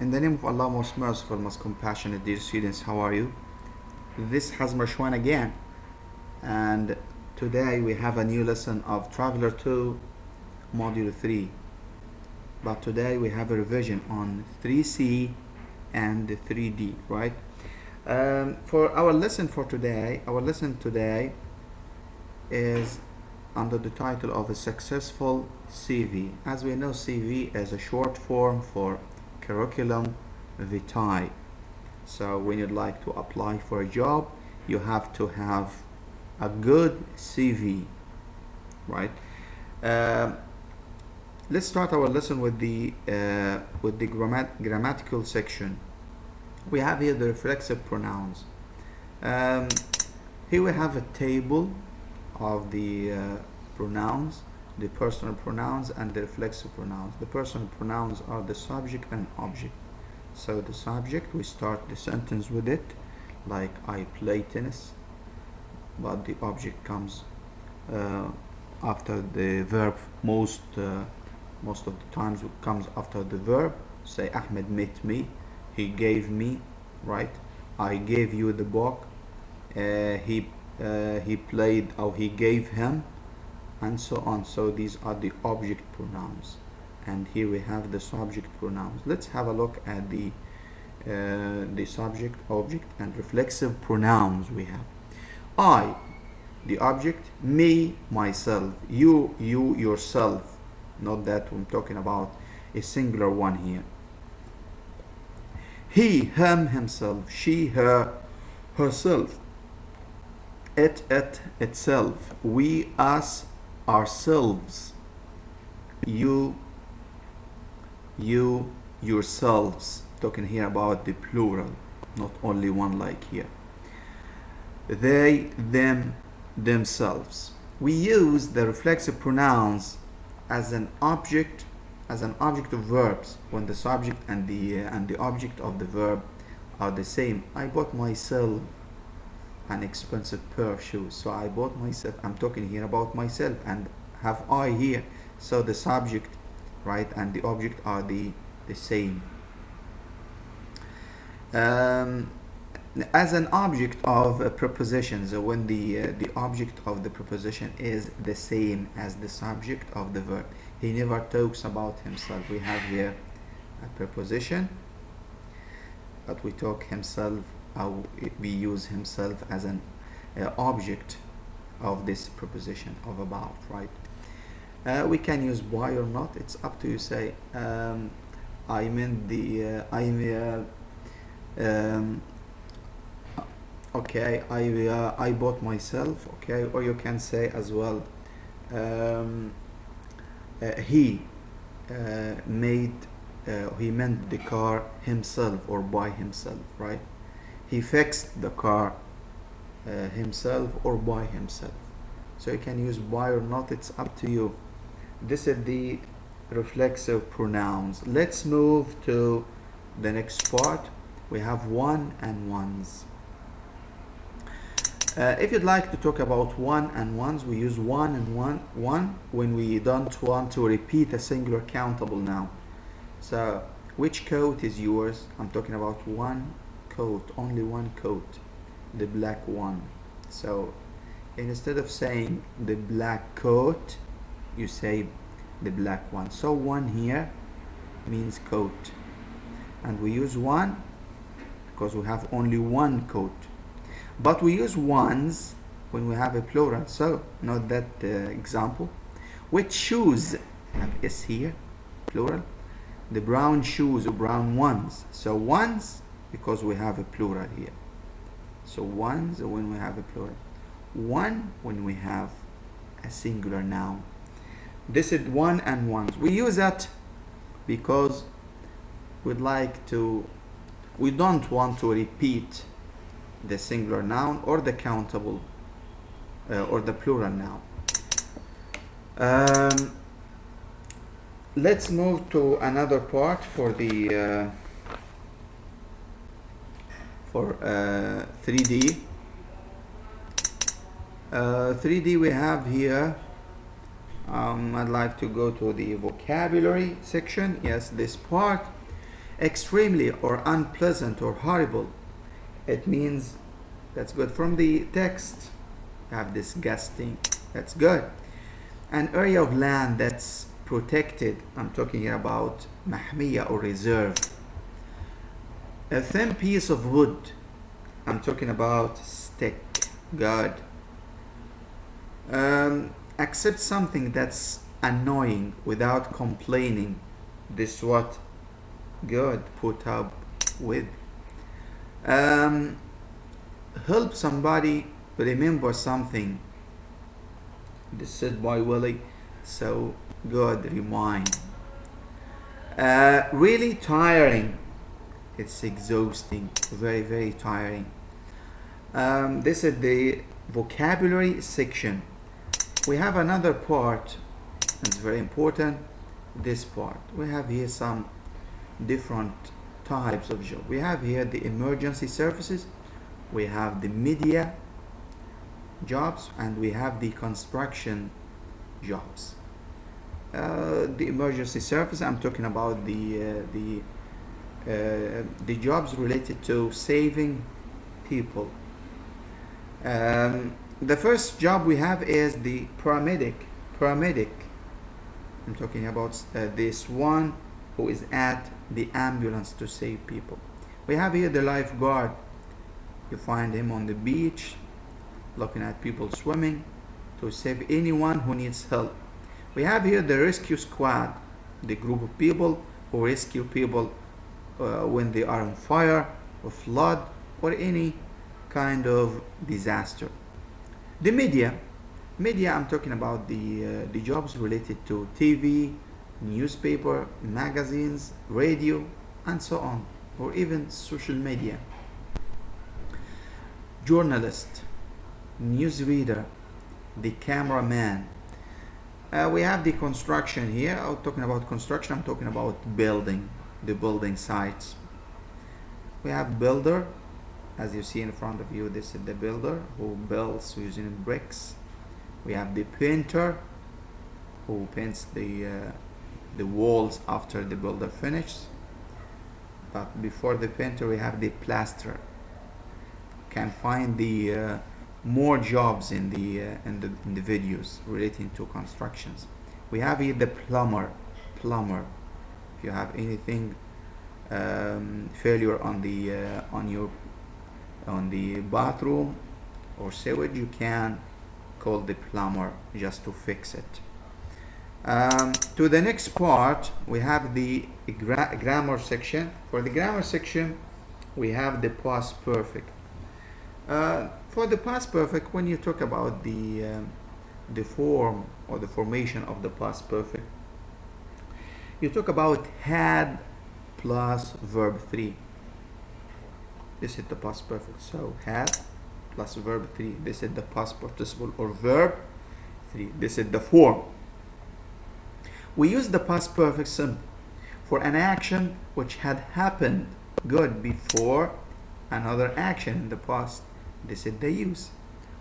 In the name of Allah, most merciful, most compassionate, dear students, how are you? This is Marshwan again, and today we have a new lesson of Traveler 2, Module 3. But today we have a revision on 3C and 3D, right? For our lesson today is under the title of a successful CV. As we know, CV is a short form for curriculum vitae. So when you'd like to apply for a job, you have to have a good CV, right? Let's start our lesson with the grammatical section. We have here the reflexive pronouns. Here we have a table of the pronouns, the personal pronouns and the reflexive pronouns. The personal pronouns are the subject and object. So the subject, we start the sentence with it, like I play tennis, but the object comes after the verb. Most of the times it comes after the verb. Say Ahmed met me, he gave me, right? I gave you the book, he played, or he gave him, and so on. So these are the object pronouns, and here we have the subject pronouns. Let's have a look at the subject, object, and reflexive pronouns. We have I, the object, me, myself, you, yourself. Not that I'm talking about a singular one here. He, him, himself, she, her, herself, it, itself, we, us, ourselves, you, yourselves. Talking here about the plural, not only one like here. They, them, themselves. We use the reflexive pronouns as an object of verbs when the subject and the object of the verb are the same. I bought myself an expensive pair of shoes. So I bought myself. I'm talking here about myself and have I here. So the subject, right, and the object are the same. As an object of prepositions, when the object of the preposition is the same as the subject of the verb. He never talks about himself. We have here a preposition, but we talk himself, we use himself as an object of this preposition of about, right? We can use by or not. It's up to you. Say I meant the okay, I bought myself, okay, or you can say as well he he meant the car himself or by himself, right? He fixed the car himself or by himself. So you can use by or not, it's up to you. This is the reflexive pronouns. Let's move to the next part. We have one and ones. If you'd like to talk about one and ones, we use one and one when we don't want to repeat a singular countable noun. So which coat is yours? I'm talking about one coat, only one coat, the black one. So instead of saying the black coat, you say the black one. So one here means coat, and we use one because we have only one coat. But we use ones when we have a plural. So note that example. Which shoes? I have S here, plural. The brown shoes or brown ones. So ones because we have a plural here. So ones when we have a plural. One when we have a singular noun. This is one and ones. We use that because we don't want to repeat the singular noun or the countable or the plural noun. Let's move to another part for the 3D. 3D we have here. I'd like to go to the vocabulary section. Yes, this part Extremely or unpleasant or horrible, it means that's good. From the text, you have disgusting, that's good. An area of land that's protected, I'm talking about mahmiya or reserve. A thin piece of wood, I'm talking about stick, good. Accept something that's annoying without complaining, this what? Good, put up with. Help somebody remember something, this said by Willie, so good, remind. Really tiring, it's exhausting, very very tiring. This is the vocabulary section. We have another part, it's very important, this part. We have here some different types of job. We have here the emergency services, we have the media jobs, and we have the construction jobs. The emergency service, I'm talking about the jobs related to saving people. The first job we have is the paramedic. I'm talking about this one who is at the ambulance to save people. We have here the lifeguard. You find him on the beach looking at people swimming to save anyone who needs help. We have here the rescue squad, the group of people who rescue people when they are on fire or flood or any kind of disaster. The media, I'm talking about the jobs related to TV, newspaper, magazines, radio, and so on, or even social media. Journalist, newsreader, the cameraman. We have the construction here. I'm talking about construction, I'm talking about building, the building sites. We have builder, as you see in front of you, this is the builder who builds using bricks. We have the painter who paints the walls after the builder finishes. But before the painter, we have the plasterer. Can find the more jobs in the videos relating to constructions. We have here the plumber. If you have anything failure on the bathroom or sewage, you can call the plumber just to fix it. To the next part, we have the grammar section. For the grammar section, we have the past perfect. For the past perfect, when you talk about the form or the formation of the past perfect, you talk about had plus verb 3. This is the past perfect. So had plus verb 3. This is the past participle or verb 3. This is the form. We use the past perfect simple for an action which had happened good before another action in the past. This is the use,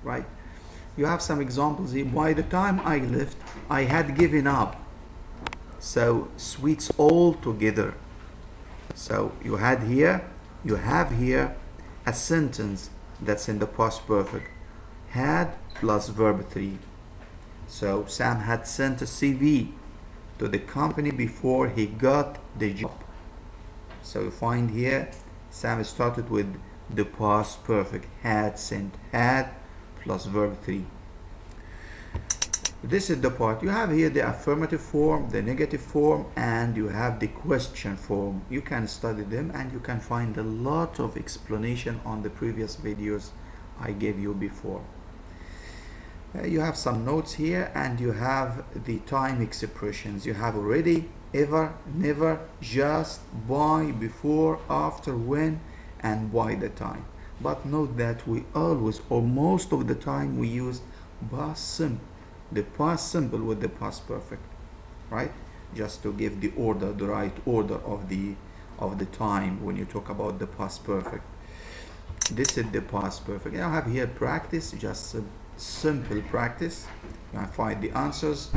right? You have some examples here. By the time I left, I had given up. So sweets all together. So you have here a sentence that's in the past perfect. Had plus verb 3. So Sam had sent a CV to the company before he got the job. So you find here Sam started with the past perfect. Had sent, had plus verb 3. This is the part. You have here the affirmative form, the negative form, and you have the question form. You can study them and you can find a lot of explanation on the previous videos I gave you before. You have some notes here, and you have the time expressions. You have already, ever, never, just, by, before, after, when, and by the time. But note that we always, or most of the time, we use past simple, the past simple with the past perfect, right? Just to give the order, the right order of the time when you talk about the past perfect. This is the past perfect. I have here practice, just a simple practice. You can find the answers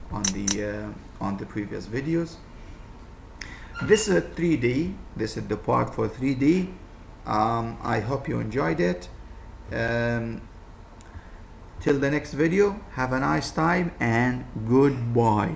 on the previous videos. This is a 3D. This is the part for 3D. I hope you enjoyed it. Till the next video, have a nice time and goodbye.